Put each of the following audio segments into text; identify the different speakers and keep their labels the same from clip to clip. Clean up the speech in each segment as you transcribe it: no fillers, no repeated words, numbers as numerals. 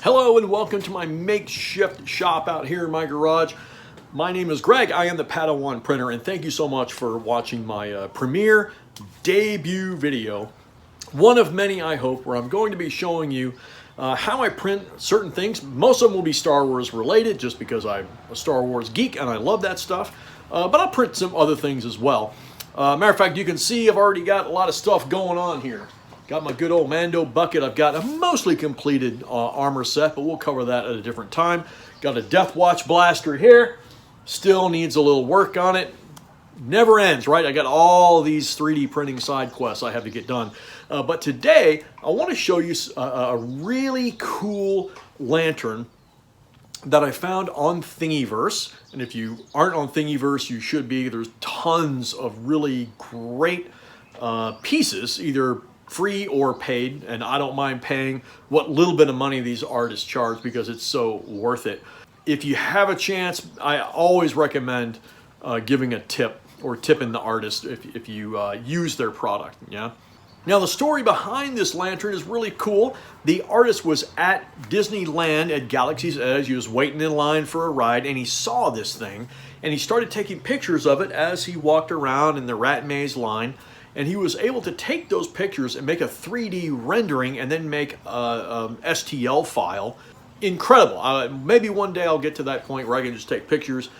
Speaker 1: Hello and welcome to my makeshift shop out here in my garage. My name is Greg. I am the Padawan Printer, and thank you so much for watching my premiere debut video. One of many, I hope, where I'm going to be showing you how I print certain things. Most of them will be Star Wars related, just because I'm a Star Wars geek and I love that stuff. But I'll print some other things as well. Matter of fact, you can see I've already got a lot of stuff going on here. Got my good old Mando bucket. I've got a mostly completed armor set, but we'll cover that at a different time. Got a Death Watch blaster here. Still needs a little work on it. Never ends, right? I got all these 3D printing side quests I have to get done. But today, I want to show you a really cool lantern that I found on Thingiverse. And if you aren't on Thingiverse, you should be. There's tons of really great pieces, either free or paid, and I don't mind paying what little bit of money these artists charge because it's so worth it. If you have a chance, I always recommend giving a tip or tipping the artist if you use their product. Yeah. Now the story behind this lantern is really cool. The artist was at Disneyland at Galaxy's Edge. He was waiting in line for a ride and he saw this thing and he started taking pictures of it as he walked around in the rat maze line. And he was able to take those pictures and make a 3D rendering and then make a STL file. Incredible. Maybe one day I'll get to that point where I can just take pictures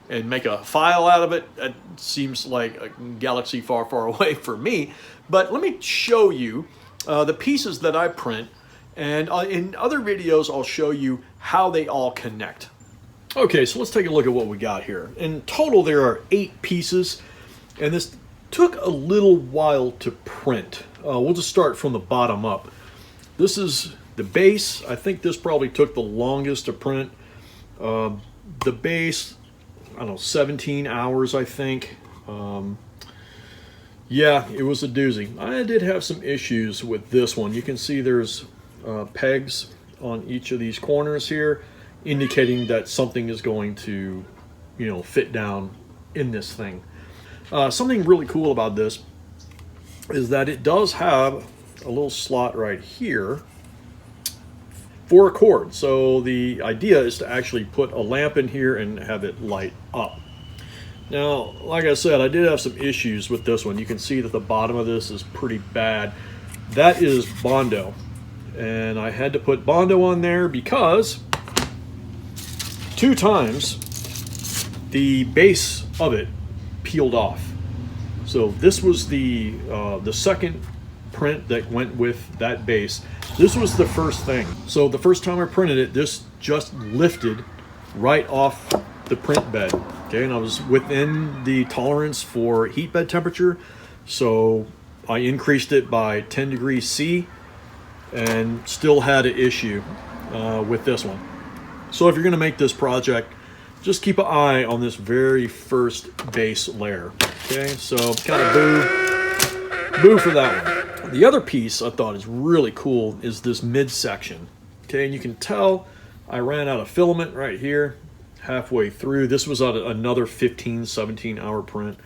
Speaker 1: and make a file out of it. It seems like a galaxy far, far away for me. But let me show you the pieces that I print. And in other videos, I'll show you how they all connect. Okay, so let's take a look at what we got here. In total, there are 8 pieces. And this took a little while to print. We'll just start from the bottom up. This is the base. I think this probably took the longest to print. The base, I don't know, 17 hours, I think. Yeah, it was a doozy. I did have some issues with this one. You can see there's pegs on each of these corners here, indicating that something is going to, fit down in this thing. Something really cool about this is that it does have a little slot right here for a cord. So the idea is to actually put a lamp in here and have it light up. Now, like I said, I did have some issues with this one. You can see that the bottom of this is pretty bad. That is Bondo. And I had to put Bondo on there because 2 times the base of it peeled off. So this was the second print that went with that base. This was the first thing. So the first time I printed it, this just lifted right off the print bed. Okay, and I was within the tolerance for heat bed temperature, so I increased it by 10 degrees C and still had an issue with this one. So if you're going to make this project, just keep an eye on this very first base layer. Okay, so kind of boo for that one. The other piece I thought is really cool is this midsection. Okay, and you can tell I ran out of filament right here halfway through. This was another 15, 17 hour print,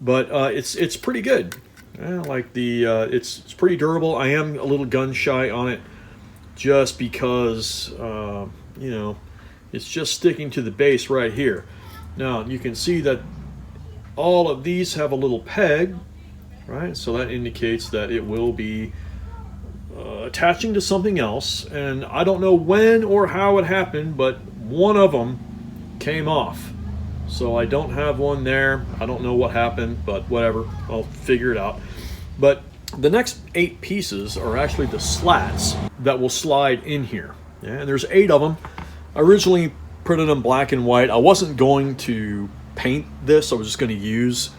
Speaker 1: but it's pretty good. It's pretty durable. I am a little gun shy on it just because it's just sticking to the base right here. Now you can see that all of these have a little peg, right? So that indicates that it will be attaching to something else. And I don't know when or how it happened, but one of them came off. So I don't have one there. I don't know what happened, but whatever. I'll figure it out. But the next 8 pieces are actually the slats that will slide in here. Yeah, and there's 8 of them. I originally printed them black and white. I wasn't going to paint this. I was just going to use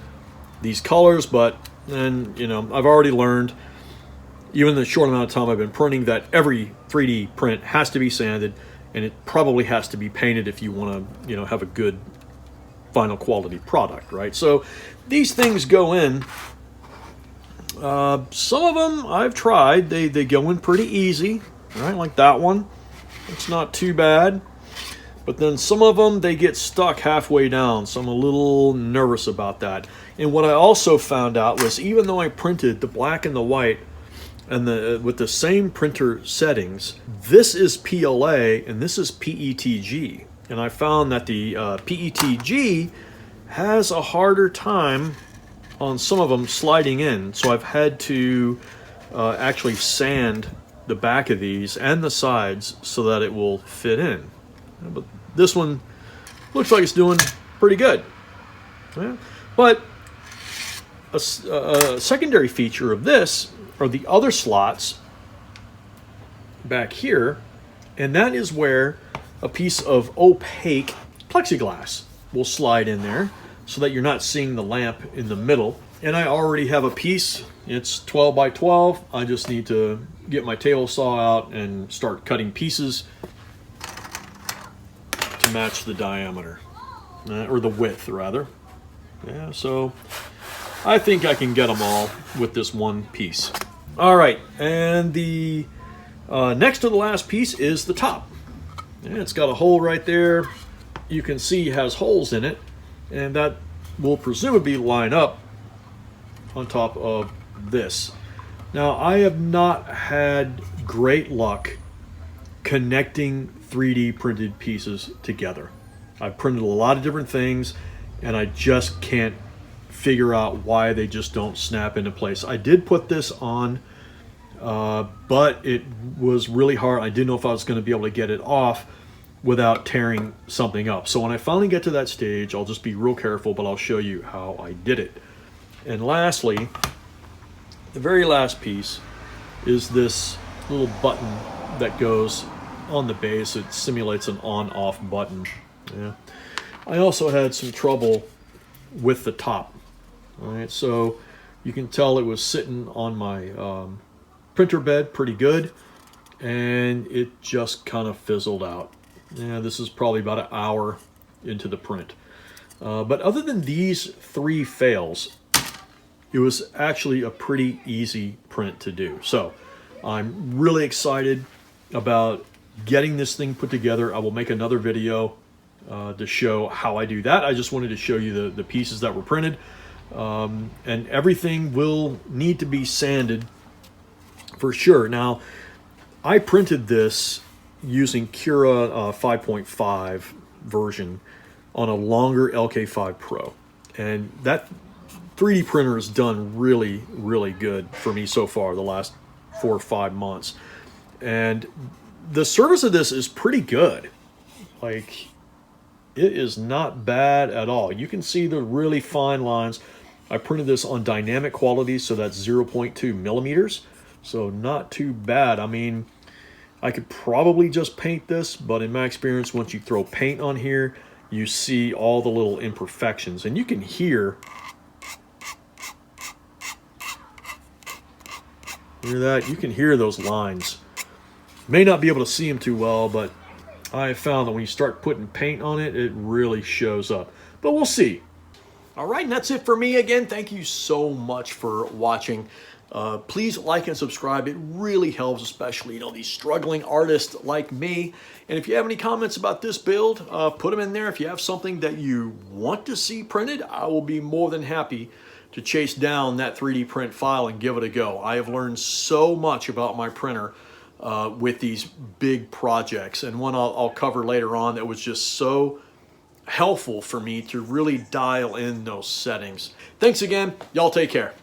Speaker 1: these colors, but then, I've already learned, even in the short amount of time I've been printing, that every 3D print has to be sanded, and it probably has to be painted if you want to, have a good final quality product, right? So these things go in. Some of them I've tried. They go in pretty easy, right? Like that one. It's not too bad. But then some of them, they get stuck halfway down, so I'm a little nervous about that. And what I also found out was, even though I printed the black and the white and with the same printer settings, this is PLA and this is PETG. And I found that the PETG has a harder time on some of them sliding in. So I've had to actually sand the back of these and the sides so that it will fit in. But this one looks like it's doing pretty good. Yeah. But a secondary feature of this are the other slots back here, and that is where a piece of opaque plexiglass will slide in there so that you're not seeing the lamp in the middle. And I already have a piece. It's 12 by 12. I just need to get my table saw out and start cutting pieces to match the diameter, or the width rather. Yeah, so I think I can get them all with this one piece. All right, and the next to the last piece is the top. Yeah, it's got a hole right there. You can see it has holes in it, and that will presumably line up on top of this. Now, I have not had great luck connecting 3D printed pieces together. I've printed a lot of different things, and I just can't figure out why they just don't snap into place. I did put this on, but it was really hard. I didn't know if I was going to be able to get it off without tearing something up. So when I finally get to that stage, I'll just be real careful, but I'll show you how I did it. And lastly, the very last piece is this little button that goes on the base. It simulates an on-off button. Yeah. I also had some trouble with the top. All right, so you can tell it was sitting on my printer bed pretty good, and it just kind of fizzled out. Yeah, this is probably about an hour into the print. But other than these 3 fails, it was actually a pretty easy print to do. So I'm really excited about getting this thing put together. I will make another video to show how I do that. I just wanted to show you the pieces that were printed. And everything will need to be sanded for sure. Now, I printed this using Cura 5.5 version on a longer LK5 Pro. And that 3D printer has done really, really good for me so far the last 4 or 5 months. And the surface of this is pretty good. Like, it is not bad at all. You can see the really fine lines. I printed this on dynamic quality, so that's 0.2 millimeters. So not too bad. I mean, I could probably just paint this, but in my experience, once you throw paint on here, you see all the little imperfections. And you can hear that? You can hear those lines. May not be able to see them too well, but I have found that when you start putting paint on it, it really shows up. But we'll see. All right, and that's it for me. Again, thank you so much for watching. Please like and subscribe. It really helps, especially, these struggling artists like me. And if you have any comments about this build, put them in there. If you have something that you want to see printed, I will be more than happy to chase down that 3D print file and give it a go. I have learned so much about my printer with these big projects, and one I'll cover later on that was just so helpful for me to really dial in those settings. Thanks again. Y'all take care.